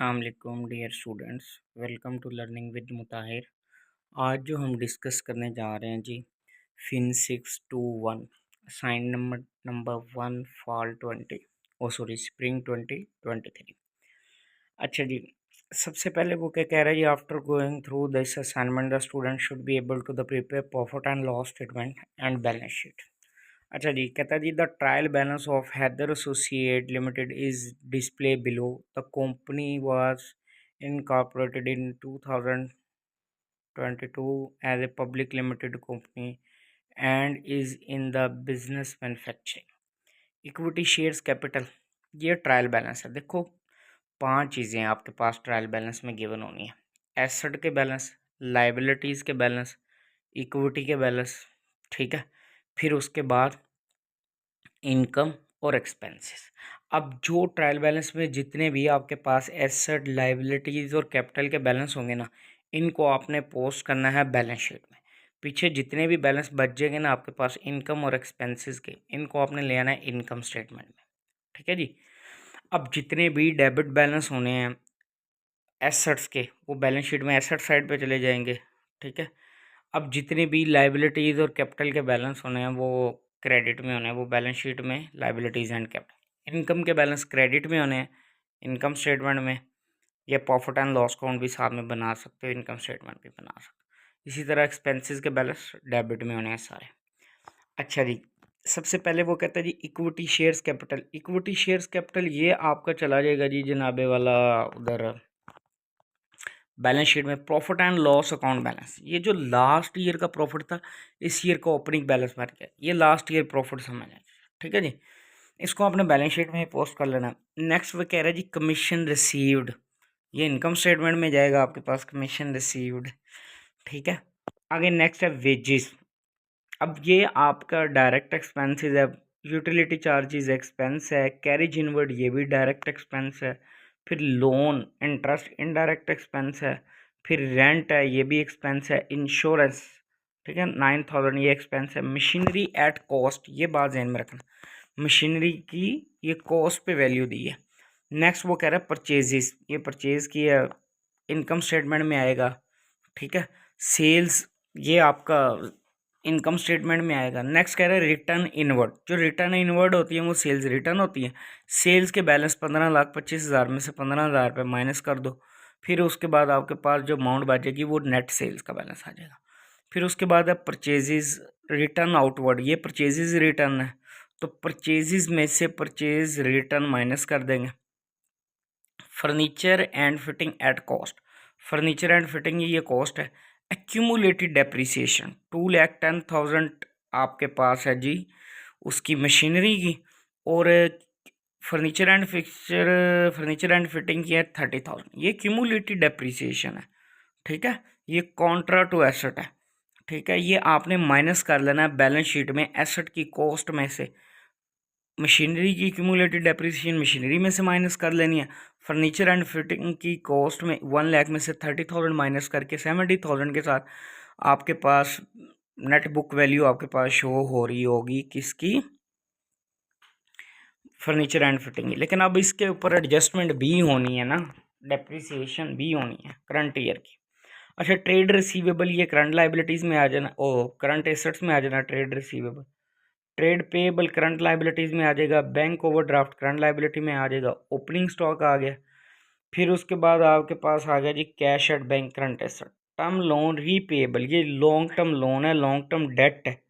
अस्सलाम dear students, welcome to learning with Mutahir. आज जो हम डिस्कस करने जा रहे हैं जी, FIN 621 assignment number 1 fall spring 2023। अच्छा जी, सबसे पहले वो क्या कह रहा है जी, after going through this assignment the student should be able to the prepare profit and loss statement and balance sheet. अच्छा जी, कहता है जी the trial balance of Haider associate limited is display below. The company was incorporated in 2022 as a public limited company and is in the business manufacturing. Equity shares capital, ये trial balance है। देखो 5 चीज़ें आपके पास ट्रायल बैलेंस में given होनी है। Asset के balance, liabilities के बैलेंस, इक्विटी के बैलेंस, ठीक है। फिर उसके बाद इनकम और एक्सपेंसेस। अब जो ट्रायल बैलेंस में जितने भी आपके पास एसेट, लाइबिलिटीज़ और कैपिटल के बैलेंस होंगे ना, इनको आपने पोस्ट करना है बैलेंस शीट में। पीछे जितने भी बैलेंस बच जाएंगे ना आपके पास इनकम और एक्सपेंसेस के, इनको आपने ले आना है इनकम स्टेटमेंट में, ठीक है जी। अब जितने भी डेबिट बैलेंस होने हैं एसेट्स के, वो बैलेंस शीट में एसेट साइड पे चले जाएंगे, ठीक है। अब जितने भी लाइबिलिटीज़ और कैपिटल के बैलेंस होने हैं वो क्रेडिट में होने हैं, वो बैलेंस शीट में लाइबिलिटीज़ एंड कैपिटल। इनकम के बैलेंस क्रेडिट में होने हैं इनकम स्टेटमेंट में, या प्रॉफिट एंड लॉस अकाउंट भी साथ में बना सकते हो, इनकम स्टेटमेंट भी बना सकते हो। इसी तरह एक्सपेंसेस के बैलेंस डेबिट में होने हैं सारे। अच्छा जी, सबसे पहले वो कहता है जी equity shares capital. Equity shares capital ये आपका चला जाएगा जी जनाबे वाला उधर बैलेंस शीट में profit and loss account balance. ये जो लास्ट ईयर का प्रॉफिट था, इस ईयर का ओपनिंग बैलेंस मार के, ये लास्ट ईयर प्रॉफिट समझना, ठीक है जी। इसको आपने बैलेंस शीट में पोस्ट कर लेना। नेक्स्ट वो कह रहा है जी कमीशन रिसीव्ड, ये इनकम स्टेटमेंट में जाएगा आपके पास कमीशन रिसीव्ड, ठीक है। आगे नेक्स्ट है वेजेस। अब ये आपका डायरेक्ट एक्सपेंसेस है, यूटिलिटी चार्जेस एक्सपेंस है, कैरेज इनवर्ड ये भी डायरेक्ट एक्सपेंस है, फिर लोन इंटरेस्ट इनडायरेक्ट एक्सपेंस है, फिर रेंट है ये भी एक्सपेंस है, इंश्योरेंस, ठीक है 9000 ये एक्सपेंस है। मशीनरी एट कॉस्ट, ये बात ध्यान में रखना, मशीनरी की ये कॉस्ट पे वैल्यू दी है। नेक्स्ट वो कह रहा है परचेजेस, ये परचेज की है इनकम स्टेटमेंट में आएगा, ठीक है। सेल्स ये आपका इनकम स्टेटमेंट में आएगा। नेक्स्ट कह रहा है रिटर्न इनवर्ड, जो रिटर्न इनवर्ड होती है वो सेल्स रिटर्न होती है। सेल्स के बैलेंस 15,25,000 में से 15,000 रुपये माइनस कर दो, फिर उसके बाद आपके पास जो अमाउंट बचेगी वो नेट सेल्स का बैलेंस आ जाएगा। फिर उसके बाद है परचेजेस रिटर्न आउटवर्ड, ये परचेजेस रिटर्न है, तो परचेजेस में से परचेज रिटर्न माइनस कर देंगे। Furniture and fitting at cost, furniture and fitting ये कॉस्ट है। एक्यूमुलेटेड डेप्रिसिएशन 2,10,000 आपके पास है जी उसकी मशीनरी की, और फर्नीचर एंड फिटिंग की है 30,000, ये क्यूमुलेटेड डेप्रिसिएशन है, ठीक है। ये कॉन्ट्रा टू एसेट है, ठीक है। ये आपने माइनस कर लेना है बैलेंस शीट में एसेट की कॉस्ट में से। मशीनरी की क्यूमुलेटेड डेप्रिसिएशन मशीनरी में से माइनस कर लेनी है। फर्नीचर एंड फिटिंग की कॉस्ट में 1 लाख में से 30,000 माइनस करके 70,000 के साथ आपके पास नेट बुक वैल्यू आपके पास शो हो रही होगी किसकी, फर्नीचर एंड फिटिंग। लेकिन अब इसके ऊपर एडजस्टमेंट भी होनी है ना, डेप्रिसिएशन भी होनी है करंट ईयर की। अच्छा, ट्रेड रिसीवेबल ये करंट लाइबिलिटीज़ में आ जाना, ओ करंट एसेट्स में आ जाना trade receivable. Trade payable current liabilities में आ जाएगा, बैंक ओवरड्राफ्ट करंट लाइबिलिटी में आ जाएगा, ओपनिंग स्टॉक आ गया। फिर उसके बाद आपके पास आ गया जी cash at bank current asset. Term loan repayable, ये लॉन्ग टर्म लोन है, लॉन्ग टर्म डेट है।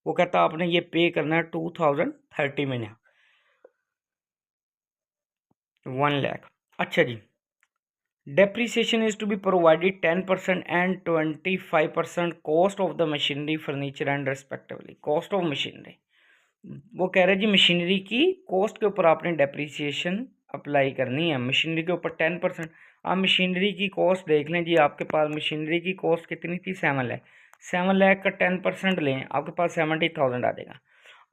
वो कहता है आपने ये पे करना है 2030 में ना 1 लाख। अच्छा जी, depreciation is to be provided 10% and 25% cost of the machinery furniture and respectively. Cost of machinery, वो कह रहे हैं जी मशीनरी की कॉस्ट के ऊपर आपने डेप्रिसिएशन अप्लाई करनी है, मशीनरी के ऊपर 10%। आप मशीनरी की कॉस्ट देख लें जी, आपके पास मशीनरी की कॉस्ट कितनी थी, 7 लाख। 7 लाख का 10% लें, आपके पास 70,000 आ जाएगा।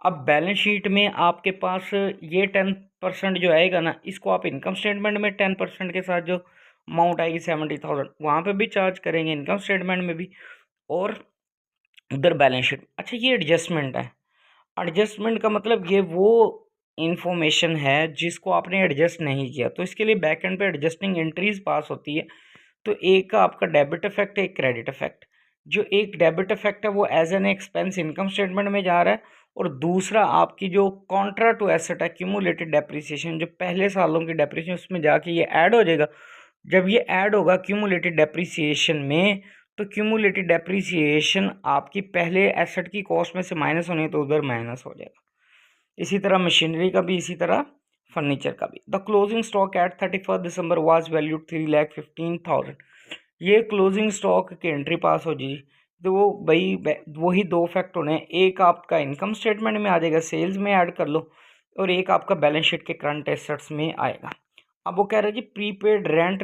अब बैलेंस शीट में आपके पास ये 10% जो आएगा ना, इसको आप इनकम स्टेटमेंट में 10% के साथ जो अमाउंट आएगी 70,000 वहाँ पे भी चार्ज करेंगे, इनकम स्टेटमेंट में भी और उधर बैलेंस शीट। अच्छा, ये एडजस्टमेंट है। एडजस्टमेंट का मतलब ये वो इंफॉर्मेशन है जिसको आपने एडजस्ट नहीं किया, तो इसके लिए बैक एंड पे एडजस्टिंग एंट्रीज पास होती है। तो एक का आपका डेबिट इफेक्ट है, एक क्रेडिट इफेक्ट। जो एक डेबिट इफेक्ट है वो as an expense income statement में जा रहा है, और दूसरा आपकी जो कॉन्ट्रा टू एसेट है क्यूमुलेटेड डेप्रिसिएशन, जो पहले सालों की डेप्रिसिएशन उसमें जाके ये ऐड हो जाएगा। जब ये ऐड होगा क्यूमुलेटेड डेप्रिसिएशन में, तो क्यूमुलेटेड डेप्रिसिएशन आपकी पहले एसेट की कॉस्ट में से माइनस होनी है, तो उधर माइनस हो जाएगा। इसी तरह मशीनरी का भी, इसी तरह फर्नीचर का भी। The closing stock at 31 December was valued 3,15,000। ये क्लोजिंग स्टॉक की एंट्री पास हो जी, तो वो भाई वही दो फैक्ट होने हैं, एक आपका इनकम स्टेटमेंट में आ जाएगा, सेल्स में ऐड कर लो, और एक आपका बैलेंस शीट के करंट एसेट्स में आएगा। अब वो कह रहे हैं जी prepaid rent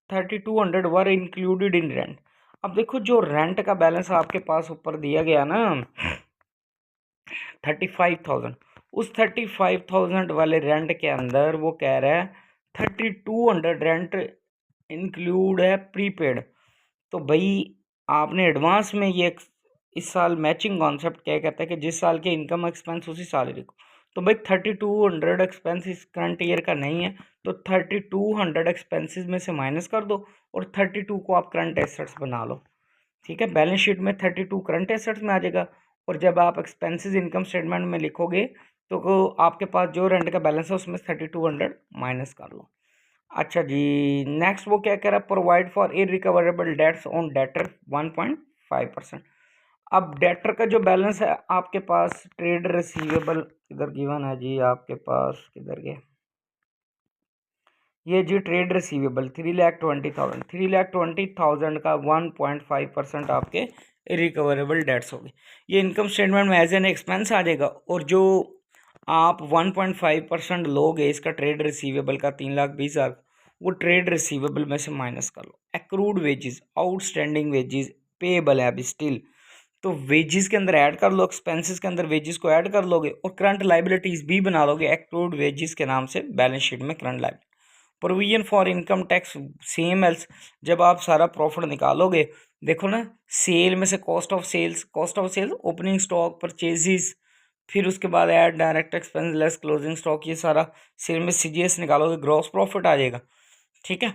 3200 were included in rent. अब देखो जो रेंट का बैलेंस आपके पास ऊपर दिया गया ना 35,000, उस 35,000 वाले रेंट के अंदर वो कह रहा है 3200 रेंट इंक्लूड है प्रीपेड। तो भाई आपने एडवांस में ये इस साल मैचिंग कॉन्सेप्ट क्या कहता है कि जिस साल के इनकम एक्सपेंस उसी साल ही लिखो। तो भाई 3200 एक्सपेंस इस करंट ईयर का नहीं है, तो 3200 एक्सपेंसेस में से माइनस कर दो और 32 को आप करंट एसेट्स बना लो। ठीक है, बैलेंस शीट में 32 करंट एसेट्स में आ जाएगा, और जब आप एक्सपेंसेस इनकम स्टेटमेंट में लिखोगे तो आपके पास जो रेंट का बैलेंस है उसमें 3200 माइनस कर लो। अच्छा जी, नेक्स्ट वो क्या कह रहा है, provide for irrecoverable debts on debtor 1.5%। अब डेटर का जो बैलेंस है आपके पास, ट्रेड रिसीवेबल इधर गिवन है जी, आपके पास किधर गया, ये जी ट्रेड रिसीवेबल 3,20,000, 3,20,000 का 1.5% आपके रिकवरेबल डेट्स हो गए। ये इनकम स्टेटमेंट में एज एन एक्सपेंस आ जाएगा, और जो आप 1.5% लोगे इसका ट्रेड रिसीवेबल का 3,20,000, वो ट्रेड रिसीवेबल में से माइनस कर लो। Accrued wages, outstanding wages payable है अभी स्टिल, तो वेजेस के अंदर ऐड कर लो, एक्सपेंसेस के अंदर वेजेस को ऐड कर लोगे, और करंट लाइबिलिटीज भी बना लोगे एक्रूड वेजेस के नाम से बैलेंस शीट में current liability. Provision for income tax same else, जब आप सारा प्रॉफिट निकालोगे, देखो ना सेल में से cost of sales, cost of sales opening stock purchases, फिर उसके बाद add direct expense less closing stock, ये सारा सेल में सीजीएस निकालोगे, ग्रॉस प्रॉफिट आ जाएगा। ठीक है,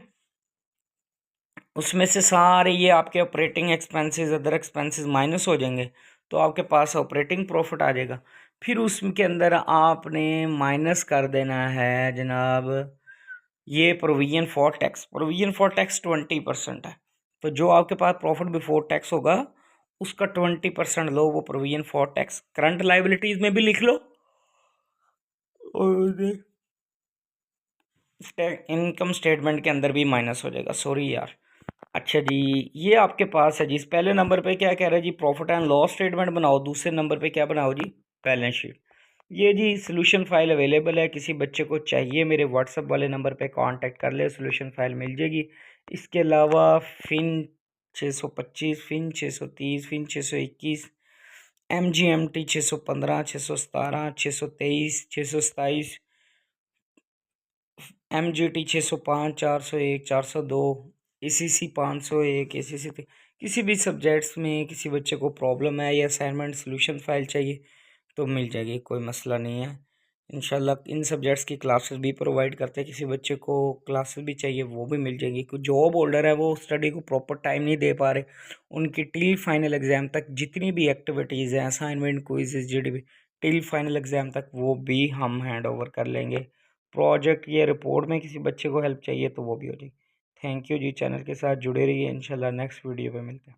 उसमें से सारे ये आपके operating expenses other expenses minus हो जाएंगे, तो आपके पास ऑपरेटिंग प्रॉफिट आ जाएगा। फिर उसके अंदर आपने माइनस कर देना है जनाब ये provision for tax, provision for tax 20% है, तो जो आपके पास प्रॉफिट बिफोर टैक्स होगा उसका 20% लो, वो provision for tax current liabilities में भी लिख लो और इनकम स्टेटमेंट के अंदर भी माइनस हो जाएगा। सॉरी यार। अच्छा जी, ये आपके पास है जी, इस पहले नंबर पे क्या कह रहा है जी, प्रॉफिट एंड लॉस स्टेटमेंट बनाओ, दूसरे नंबर पे क्या बनाओ जी, बैलेंस शीट। ये जी सोल्यूशन फाइल अवेलेबल है, किसी बच्चे को चाहिए मेरे व्हाट्सएप वाले नंबर पे कांटेक्ट कर ले, सोल्यूशन फाइल मिल जाएगी। इसके अलावा fin 625, fin 630, fin 621, MGMT 615, 617, 623, 627, MGT 605, 401, 402, ACC 501, ACC किसी भी सब्जेक्ट्स में किसी बच्चे को प्रॉब्लम है या असाइनमेंट सोल्यूशन फाइल चाहिए तो मिल जाएगी, कोई मसला नहीं है। इंशाल्लाह इन सब्जेक्ट्स की क्लासेस भी प्रोवाइड करते हैं, किसी बच्चे को क्लासेस भी चाहिए वो भी मिल जाएगी। कुछ जॉब होल्डर है वो स्टडी को प्रॉपर टाइम नहीं दे पा रहे, उनकी टिल फाइनल एग्ज़ाम तक जितनी भी एक्टिविटीज़ हैं, assignment, quiz, GDB, till final exam तक वो भी हम हैंड ओवर कर लेंगे। प्रोजेक्ट या रिपोर्ट में किसी बच्चे को हेल्प चाहिए तो वो भी हो जाएगी। थैंक यू जी, चैनल के साथ जुड़े रहिए, इंशाल्लाह नेक्स्ट वीडियो पे मिलते हैं।